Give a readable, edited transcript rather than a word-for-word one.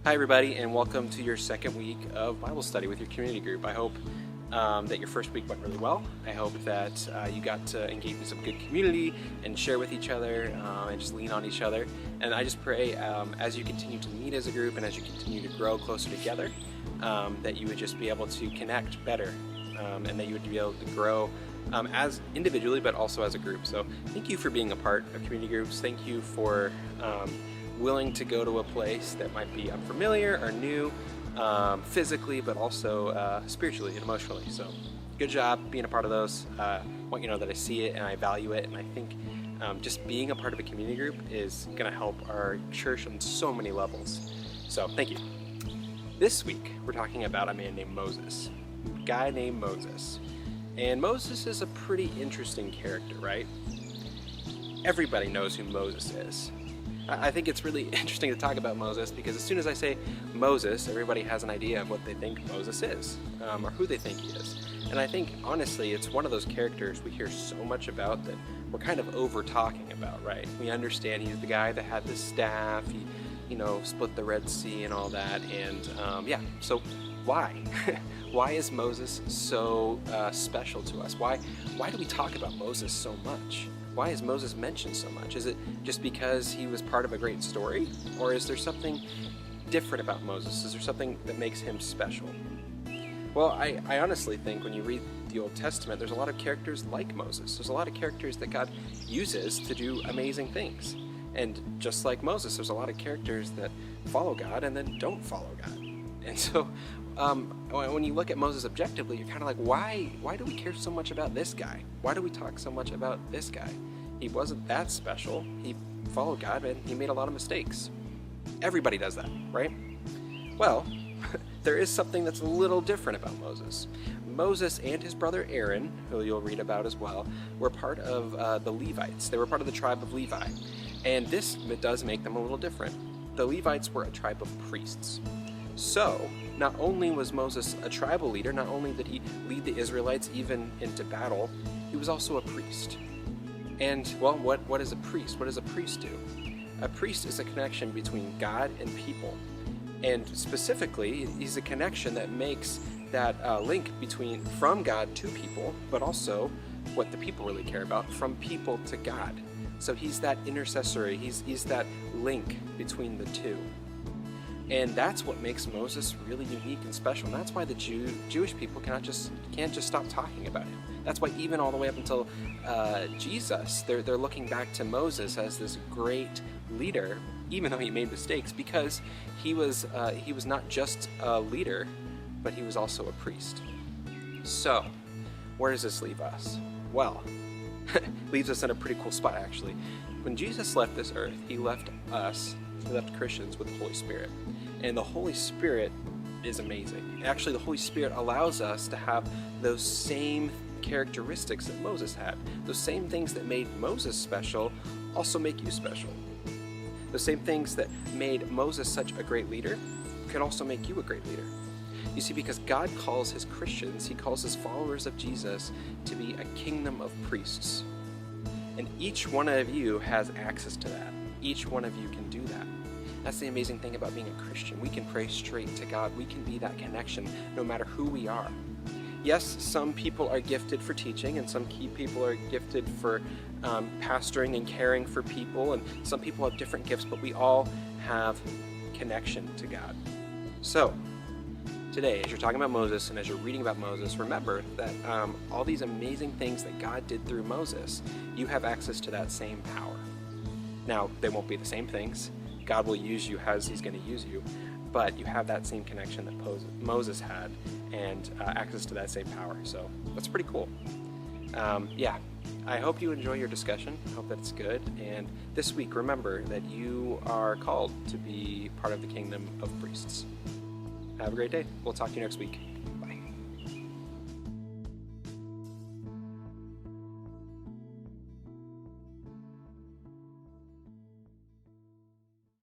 Hi everybody, and welcome to your second week of Bible study with your community group. I hope that your first week went really well. I hope that you got to engage in some good community and share with each other and just lean on each other. And I just pray as you continue to meet as a group and as you continue to grow closer together, that you would just be able to connect better and that you would be able to grow as individually but also as a group. So thank you for being a part of community groups. Thank you for willing to go to a place that might be unfamiliar or new physically, but also spiritually and emotionally. So good job being a part of those. I want you to know that I see it and I value it, and I think just being a part of a community group is going to help our church on so many levels. So thank you. This week we're talking about a man named Moses, a guy named Moses. And Moses is a pretty interesting character, right? Everybody knows who Moses is. I think it's really interesting to talk about Moses because as soon as I say Moses, everybody has an idea of what they think Moses is, or who they think he is. And I think, honestly, it's one of those characters we hear so much about that we're kind of over talking about, right? We understand he's the guy that had the staff, he, split the Red Sea and all that, and so why? Why is Moses so special to us? Why do we talk about Moses so much? Why is Moses mentioned so much? Is it just because he was part of a great story? Or is there something different about Moses? Is there something that makes him special? Well, I honestly think when you read the Old Testament, there's a lot of characters like Moses. There's a lot of characters that God uses to do amazing things. And just like Moses, there's a lot of characters that follow God and then don't follow God. And so when you look at Moses objectively, you're kind of like, why do we care so much about this guy? Why do we talk so much about this guy? He wasn't that special. He followed God and he made a lot of mistakes. Everybody does that, right? Well, there is something that's a little different about Moses. Moses and his brother Aaron, who you'll read about as well, were part of the Levites. They were part of the tribe of Levi. And this does make them a little different. The Levites were a tribe of priests. So, not only was Moses a tribal leader, not only did he lead the Israelites even into battle, he was also a priest. And, well, what is a priest? What does a priest do? A priest is a connection between God and people. And specifically, he's a connection that makes that link from God to people, but also what the people really care about, from people to God. So he's that intercessory, he's that link between the two. And that's what makes Moses really unique and special. And that's why the Jewish people can't just stop talking about him. That's why even all the way up until Jesus, they're looking back to Moses as this great leader, even though he made mistakes, because he was not just a leader, but he was also a priest. So, where does this leave us? Well, leaves us in a pretty cool spot, actually. When Jesus left this earth, he left Christians with the Holy Spirit. And the Holy Spirit is amazing. Actually, the Holy Spirit allows us to have those same characteristics that Moses had. Those same things that made Moses special also make you special. The same things that made Moses such a great leader can also make you a great leader. You see, because God calls his Christians, he calls his followers of Jesus to be a kingdom of priests. And each one of you has access to that. Each one of you can do that. That's the amazing thing about being a Christian. We can pray straight to God. We can be that connection no matter who we are. Yes, some people are gifted for teaching, and some people are gifted for pastoring and caring for people, and some people have different gifts, but we all have connection to God. So, today, as you're talking about Moses and as you're reading about Moses, remember that all these amazing things that God did through Moses, you have access to that same power. Now, they won't be the same things. God will use you as he's going to use you, but you have that same connection that Moses had and access to that same power. So that's pretty cool. I hope you enjoy your discussion. I hope that it's good. And this week, remember that you are called to be part of the kingdom of priests. Have a great day. We'll talk to you next week.